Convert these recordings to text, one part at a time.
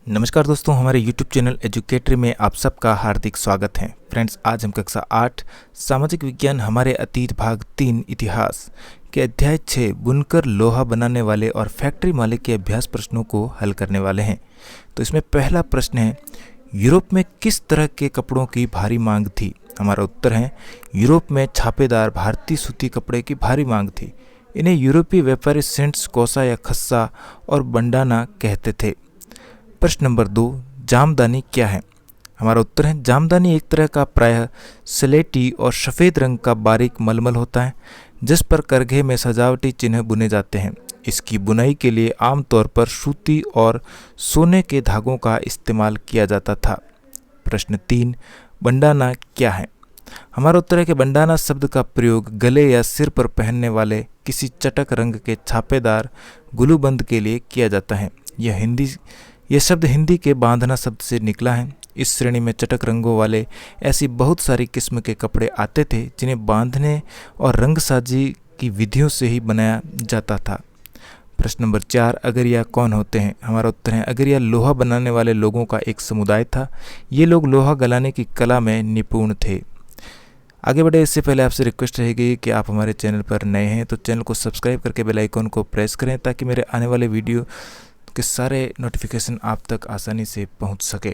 नमस्कार दोस्तों, हमारे YouTube चैनल एजुकेटरी में आप सबका हार्दिक स्वागत है। फ्रेंड्स, आज हम कक्षा 8 सामाजिक विज्ञान हमारे अतीत भाग 3 इतिहास के अध्याय 6 बुनकर लोहा बनाने वाले और फैक्ट्री मालिक के अभ्यास प्रश्नों को हल करने वाले हैं। तो इसमें पहला प्रश्न है, यूरोप में किस तरह के कपड़ों की भारी मांग थी? हमारा उत्तर है, यूरोप में छापेदार भारतीय सूती कपड़े की भारी मांग थी। इन्हें यूरोपीय व्यापारी सेंट्स, कोसा या खस्सा और बंडाना कहते थे। प्रश्न नंबर 2, जामदानी क्या है? हमारा उत्तर है, जामदानी एक तरह का प्रायः स्लेटी और सफ़ेद रंग का बारीक मलमल होता है जिस पर करघे में सजावटी चिन्ह बुने जाते हैं। इसकी बुनाई के लिए आमतौर पर सूती और सोने के धागों का इस्तेमाल किया जाता था। प्रश्न 3, बंडाना क्या है? हमारा उत्तर है कि बंडाना शब्द का प्रयोग गले या सिर पर पहनने वाले किसी चटक रंग के छापेदार गुलूबंद के लिए किया जाता है। यह शब्द हिंदी के बांधना शब्द से निकला है। इस श्रेणी में चटक रंगों वाले ऐसी बहुत सारी किस्म के कपड़े आते थे जिन्हें बांधने और रंगसाजी की विधियों से ही बनाया जाता था। प्रश्न नंबर 4, अगरिया कौन होते हैं? हमारा उत्तर है, अगरिया लोहा बनाने वाले लोगों का एक समुदाय था। ये लोग लोहा गलाने की कला में निपुण थे। आगे बढ़े इससे पहले आपसे रिक्वेस्ट रहेगी कि आप हमारे चैनल पर नए हैं तो चैनल को सब्सक्राइब करके बेल आइकन को प्रेस करें ताकि मेरे आने वाले वीडियो के सारे नोटिफिकेशन आप तक आसानी से पहुंच सके।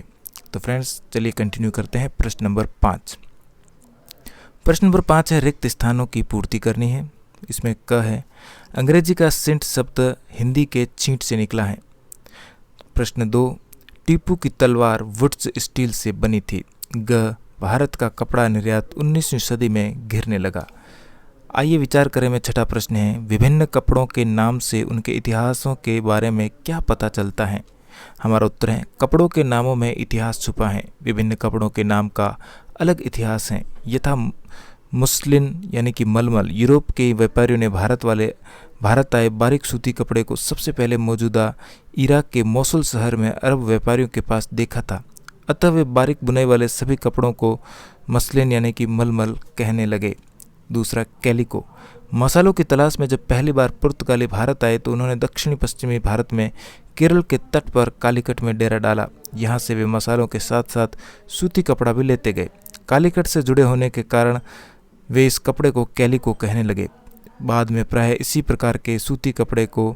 तो फ्रेंड्स, चलिए कंटिन्यू करते हैं। प्रश्न नंबर 5 है, रिक्त स्थानों की पूर्ति करनी है। इसमें क है, अंग्रेजी का सेंट शब्द हिंदी के छींट से निकला है। प्रश्न 2, टीपू की तलवार वुड्स स्टील से बनी थी। ग, भारत का कपड़ा निर्यात 19वीं सदी में घिरने लगा। आइए विचार करें में छठा प्रश्न है, विभिन्न कपड़ों के नाम से उनके इतिहासों के बारे में क्या पता चलता है? हमारा उत्तर है, कपड़ों के नामों में इतिहास छुपा है। विभिन्न कपड़ों के नाम का अलग इतिहास है। यथा मुस्लिन यानी कि मलमल, यूरोप के व्यापारियों ने भारत आए बारीक सूती कपड़े को सबसे पहले मौजूदा इराक के मोसुल शहर में अरब व्यापारियों के पास देखा था। अतः वे बारीक बुनाई वाले सभी कपड़ों को मसलिन यानी कि मलमल कहने लगे। दूसरा, कैलिको, मसालों की तलाश में जब पहली बार पुर्तगाली भारत आए तो उन्होंने दक्षिणी पश्चिमी भारत में केरल के तट पर कालीकट में डेरा डाला। यहाँ से वे मसालों के साथ साथ सूती कपड़ा भी लेते गए। कालीकट से जुड़े होने के कारण वे इस कपड़े को कैलिको कहने लगे। बाद में प्रायः इसी प्रकार के सूती कपड़े को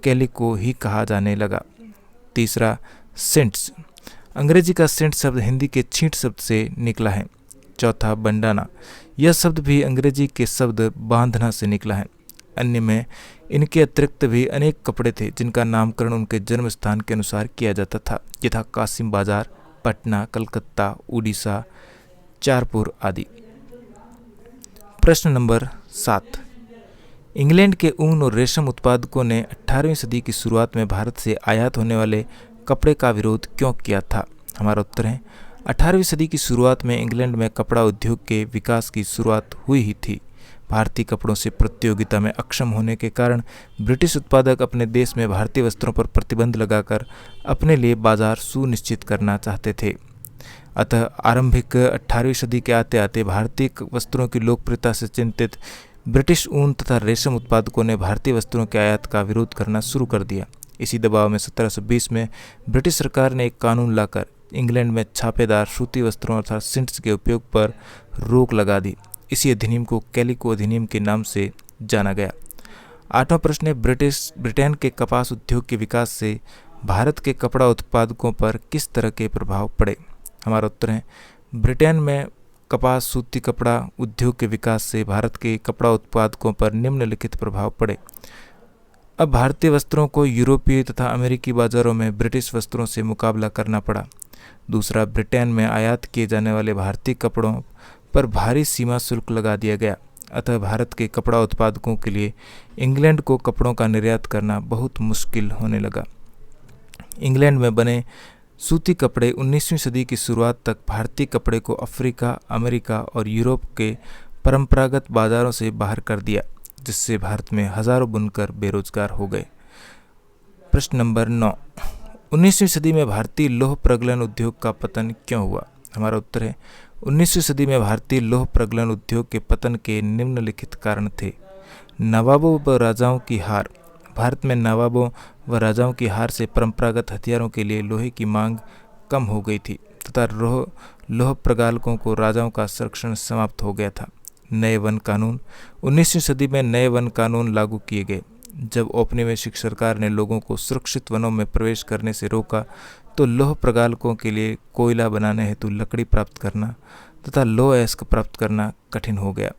कैलिको ही कहा जाने लगा। तीसरा, सेंट्स, अंग्रेजी का सेंट शब्द हिंदी के छींट शब्द से निकला है। चौथा, बंडाना, यह शब्द भी अंग्रेजी के शब्द बांधना से निकला है। अन्य में इनके अतिरिक्त भी अनेक कपड़े थे जिनका नामकरण उनके जन्म स्थान के अनुसार किया जाता था, यथा कासिम बाजार, पटना, कलकत्ता, उड़ीसा, चारपुर आदि। प्रश्न नंबर 7, इंग्लैंड के ऊन और रेशम उत्पादकों ने 18वीं सदी की शुरुआत में भारत से आयात होने वाले कपड़े का विरोध क्यों किया था? हमारा उत्तर है, 18वीं सदी की शुरुआत में इंग्लैंड में कपड़ा उद्योग के विकास की शुरुआत हुई ही थी। भारतीय कपड़ों से प्रतियोगिता में अक्षम होने के कारण ब्रिटिश उत्पादक अपने देश में भारतीय वस्त्रों पर प्रतिबंध लगाकर अपने लिए बाजार सुनिश्चित करना चाहते थे। अतः आरंभिक 18वीं सदी के आते आते भारतीय वस्त्रों की लोकप्रियता से चिंतित ब्रिटिश ऊन तथा रेशम उत्पादकों ने भारतीय वस्त्रों के आयात का विरोध करना शुरू कर दिया। इसी दबाव में 1720 में ब्रिटिश सरकार ने एक कानून लाकर इंग्लैंड में छापेदार सूती वस्त्रों अर्थात सिंट्स के उपयोग पर रोक लगा दी। इसी अधिनियम को कैलिको अधिनियम के नाम से जाना गया। 8वां प्रश्न है, ब्रिटेन के कपास उद्योग के विकास से भारत के कपड़ा उत्पादकों पर किस तरह के प्रभाव पड़े? हमारा उत्तर है, ब्रिटेन में कपास सूती कपड़ा उद्योग के विकास से भारत के कपड़ा उत्पादकों पर निम्नलिखित प्रभाव पड़े। अब भारतीय वस्त्रों को यूरोपीय तथा अमेरिकी बाजारों में ब्रिटिश वस्त्रों से मुकाबला करना पड़ा। दूसरा, ब्रिटेन में आयात किए जाने वाले भारतीय कपड़ों पर भारी सीमा शुल्क लगा दिया गया। अतः भारत के कपड़ा उत्पादकों के लिए इंग्लैंड को कपड़ों का निर्यात करना बहुत मुश्किल होने लगा। इंग्लैंड में बने सूती कपड़े 19वीं सदी की शुरुआत तक भारतीय कपड़े को अफ्रीका, अमेरिका और यूरोप के परंपरागत बाजारों से बाहर कर दिया, जिससे भारत में हजारों बुनकर बेरोजगार हो गए। प्रश्न नंबर 9, 19वीं सदी में भारतीय लौह प्रगलन उद्योग का पतन क्यों हुआ? हमारा उत्तर है, 19वीं सदी में भारतीय लौह प्रगलन उद्योग के पतन के निम्नलिखित कारण थे। नवाबों व राजाओं की हार, भारत में नवाबों व राजाओं की हार से परंपरागत हथियारों के लिए लोहे की मांग कम हो गई थी तथा लोह प्रगालकों को राजाओं का संरक्षण समाप्त हो गया था। नए वन कानून 19वीं सदी में नए वन कानून लागू किए गए। जब औपनिवेशिक सरकार ने लोगों को सुरक्षित वनों में प्रवेश करने से रोका तो लोह प्रगालकों के लिए कोयला बनाने हेतु लकड़ी प्राप्त करना तथा लौह अयस्क प्राप्त करना कठिन हो गया।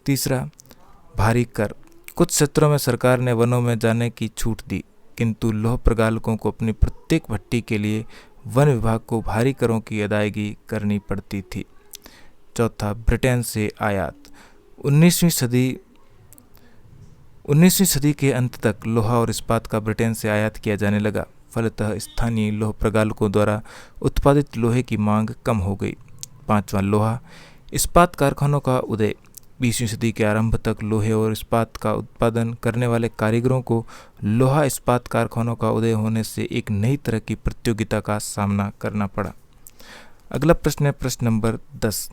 तीसरा, भारी कर। कुछ क्षेत्रों में सरकार ने वनों में जाने की छूट दी, किंतु लौह प्रगालकों को अपनी प्रत्येक भट्टी के लिए वन विभाग को भारी करों की अदायगी करनी पड़ती थी। चौथा, ब्रिटेन से आयात। 19वीं सदी के अंत तक लोहा और इस्पात का ब्रिटेन से आयात किया जाने लगा। फलतः स्थानीय लोह प्रगालकों द्वारा उत्पादित लोहे की मांग कम हो गई। पांचवा, लोहा इस्पात कारखानों का उदय। 20वीं सदी के आरंभ तक लोहे और इस्पात का उत्पादन करने वाले कारीगरों को लोहा इस्पात कारखानों का उदय होने से एक नई तरह की प्रतियोगिता का सामना करना पड़ा। अगला प्रश्न है प्रश्न नंबर 10।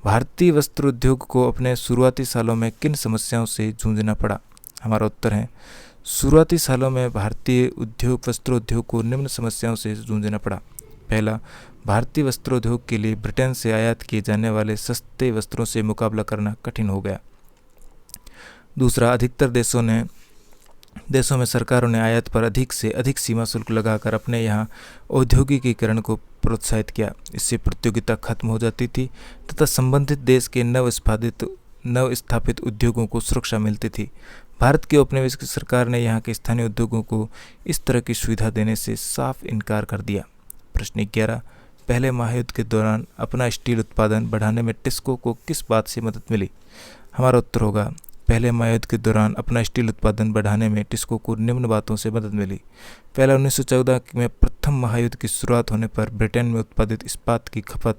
भारतीय वस्त्र उद्योग को अपने शुरुआती सालों में किन समस्याओं से जूझना पड़ा? हमारा उत्तर है, शुरुआती सालों में भारतीय वस्त्रोद्योग को निम्न समस्याओं से जूझना पड़ा। पहला, भारतीय वस्त्रोद्योग के लिए ब्रिटेन से आयात किए जाने वाले सस्ते वस्त्रों से मुकाबला करना कठिन हो गया। दूसरा, अधिकतर देशों में सरकारों ने आयात पर अधिक से अधिक सीमा शुल्क लगाकर अपने यहाँ औद्योगिकीकरण को प्रोत्साहित किया। इससे प्रतियोगिता खत्म हो जाती थी तथा संबंधित देश के नवस्थापित उद्योगों को सुरक्षा मिलती थी। भारत की औपनिवेशिक सरकार ने यहाँ के स्थानीय उद्योगों को इस तरह की सुविधा देने से साफ इनकार कर दिया। प्रश्न 11। पहले महायुद्ध के दौरान अपना स्टील उत्पादन बढ़ाने में टिस्को को किस बात से मदद मिली? हमारा उत्तर होगा, पहले महायुद्ध के दौरान अपना स्टील उत्पादन बढ़ाने में टिस्को को निम्न बातों से मदद मिली। पहला, 1914 में प्रथम महायुद्ध की शुरुआत होने पर ब्रिटेन में उत्पादित इस्पात की खपत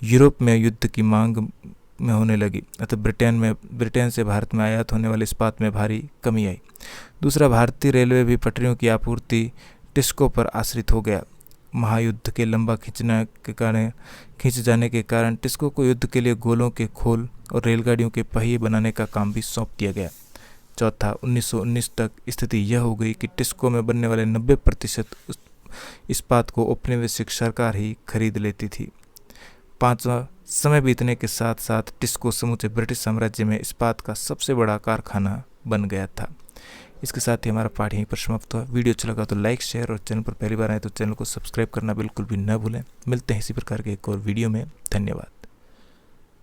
यूरोप में युद्ध की मांग में होने लगी, अतः ब्रिटेन से भारत में आयात होने वाले इस्पात में भारी कमी आई। दूसरा, भारतीय रेलवे भी पटरियों की आपूर्ति टिस्को पर आश्रित हो गया। महायुद्ध के लंबा खींचे जाने के कारण टिस्को को युद्ध के लिए गोलों के खोल और रेलगाड़ियों के पहिए बनाने का काम भी सौंप दिया गया। चौथा, 1919 तक स्थिति यह हो गई कि टिस्को में बनने वाले 90% इस्पात को औपनिवेशिक सरकार ही खरीद लेती थी। पांचवा, समय बीतने के साथ साथ टिस्को समूचे ब्रिटिश साम्राज्य में इस्पात का सबसे बड़ा कारखाना बन गया था। इसके साथ ही हमारा पाठ यहीं पर समाप्त हुआ। वीडियो अच्छा लगा तो लाइक, शेयर और चैनल पर पहली बार आए तो चैनल को सब्सक्राइब करना बिल्कुल भी न भूलें। मिलते हैं इसी प्रकार के एक और वीडियो में। धन्यवाद।